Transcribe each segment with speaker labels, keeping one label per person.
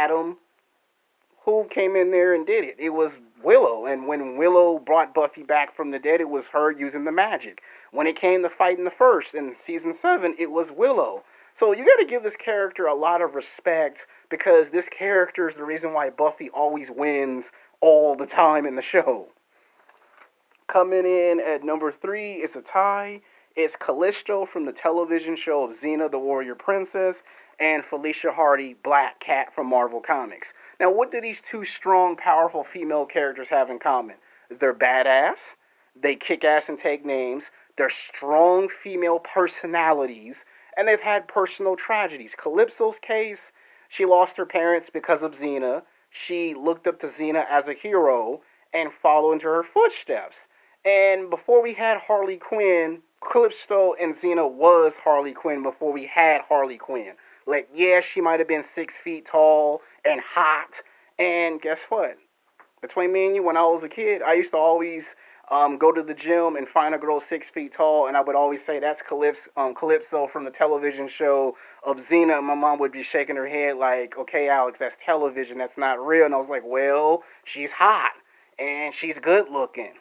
Speaker 1: Adam, who came in there and did it? It was Willow. And when Willow brought Buffy back from the dead, it was her using the magic. When it came to fighting the first in season 7, it was Willow. So you got to give this character a lot of respect because this character is the reason why Buffy always wins all the time in the show. Coming in at number 3 is a tie. It's Callisto from the television show of Xena the Warrior Princess and Felicia Hardy, Black Cat from Marvel Comics. Now, what do these two strong, powerful female characters have in common? They're badass, they kick ass and take names, they're strong female personalities, and they've had personal tragedies. Calypso's case, she lost her parents because of Xena. She looked up to Xena as a hero and followed into her footsteps. And before we had Harley Quinn, Calypso and Xena was Harley Quinn before we had Harley Quinn. Like, yeah, she might have been 6 feet tall and hot. And guess what? Between me and you, when I was a kid, I used to always go to the gym and find a girl 6 feet tall, and I would always say, that's Calypso from the television show of Xena. And my mom would be shaking her head like, okay, Alex, that's television, that's not real. And I was like, well, she's hot, and she's good looking.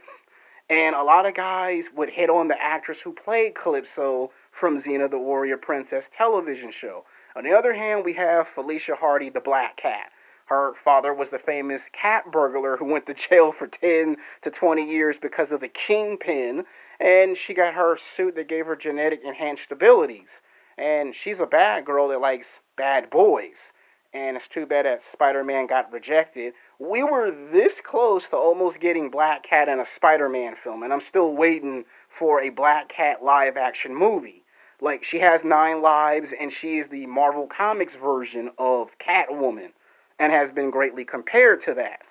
Speaker 1: And a lot of guys would hit on the actress who played Calypso from Xena the Warrior Princess television show. On the other hand, we have Felicia Hardy, the Black Cat. Her father was the famous cat burglar who went to jail for 10 to 20 years because of the kingpin, and she got her suit that gave her genetic enhanced abilities. And she's a bad girl that likes bad boys. And it's too bad that Spider-Man got rejected. We were this close to almost getting Black Cat in a Spider-Man film, and I'm still waiting for a Black Cat live-action movie. Like, she has 9 lives, and she is the Marvel Comics version of Catwoman, and has been greatly compared to that.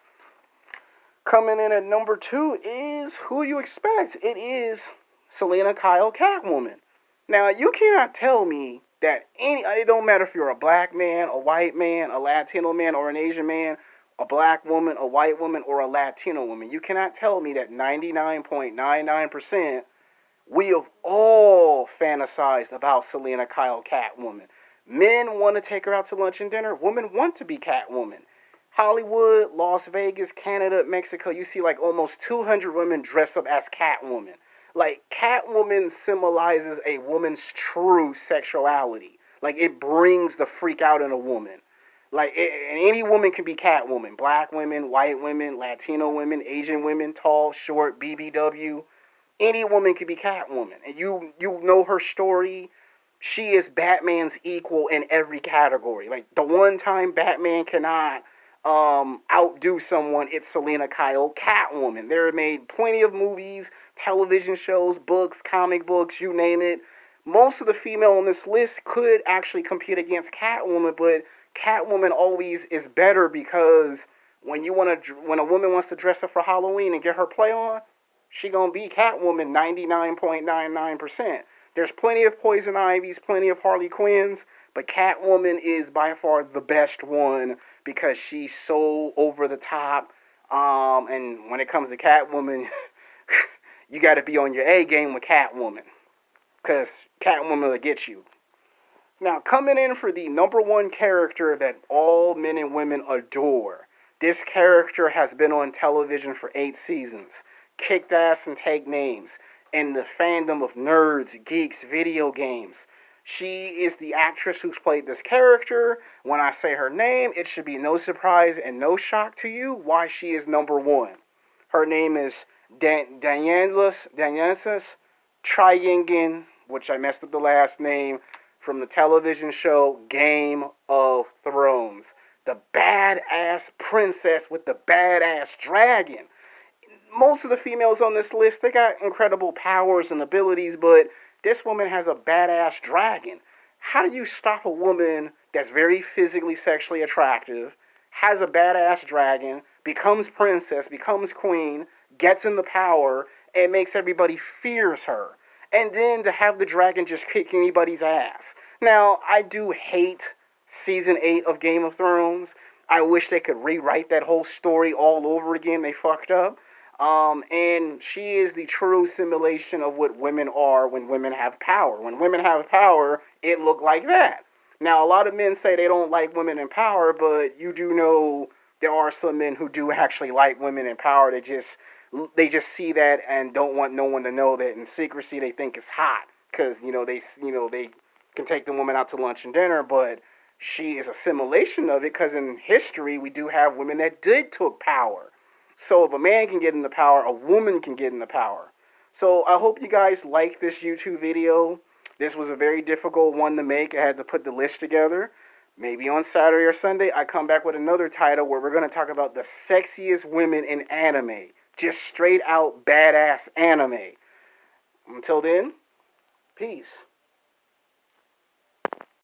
Speaker 1: Coming in at number 2 is who you expect. It is Selena Kyle Catwoman. Now, you cannot tell me that it don't matter if you're a black man, a white man, a Latino man, or an Asian man, a black woman, a white woman, or a Latino woman. You cannot tell me that 99.99% we have all fantasized about Selena Kyle Catwoman. Men want to take her out to lunch and dinner. Women want to be Catwoman. Hollywood, Las Vegas, Canada, Mexico, you see like almost 200 women dress up as Catwoman. Like, Catwoman symbolizes a woman's true sexuality. Like, it brings the freak out in a woman. Like, and any woman can be Catwoman. Black women, white women, Latino women, Asian women, tall, short, BBW. Any woman can be Catwoman. And you know her story. She is Batman's equal in every category. Like, the one time Batman cannot outdo someone, it's Selena Kyle Catwoman. There are made plenty of movies, television shows, books, comic books, you name it. Most of the female on this list could actually compete against Catwoman, but Catwoman always is better because when a woman wants to dress up for Halloween and get her play on, she gonna be Catwoman 99.99%. There's plenty of Poison Ivies, plenty of Harley Quinns, but Catwoman is by far the best one because she's so over the top. And when it comes to Catwoman, you got to be on your A game with Catwoman, because Catwoman will get you. Now, coming in for the number 1 character that all men and women adore. This character has been on television for 8 seasons, kicked ass and take names, in the fandom of nerds, geeks, video games. She is the actress who's played this character. When I say her name, it should be no surprise and no shock to you why she is number 1. Her name is Daenerys Targaryen, which I messed up the last name, from the television show Game of Thrones. The badass princess with the badass dragon. Most of the females on this list, they got incredible powers and abilities, but this woman has a badass dragon. How do you stop a woman that's very physically, sexually attractive, has a badass dragon, becomes princess, becomes queen, gets in the power, and makes everybody fears her? And then to have the dragon just kick anybody's ass. Now, I do hate season 8 of Game of Thrones. I wish they could rewrite that whole story all over again. They fucked up. And she is the true simulation of what women are when women have power. When women have power, it looked like that. Now, a lot of men say they don't like women in power, but you do know there are some men who do actually like women in power. They just see that and don't want no one to know that in secrecy. They think it's hot because they can take the woman out to lunch and dinner, but she is a simulation of it because in history we do have women that did took power. So if a man can get into power, a woman can get into power. So I hope you guys like this YouTube video. This was a very difficult one to make. I had to put the list together. Maybe on Saturday or Sunday, I come back with another title where we're going to talk about the sexiest women in anime. Just straight out badass anime. Until then, peace.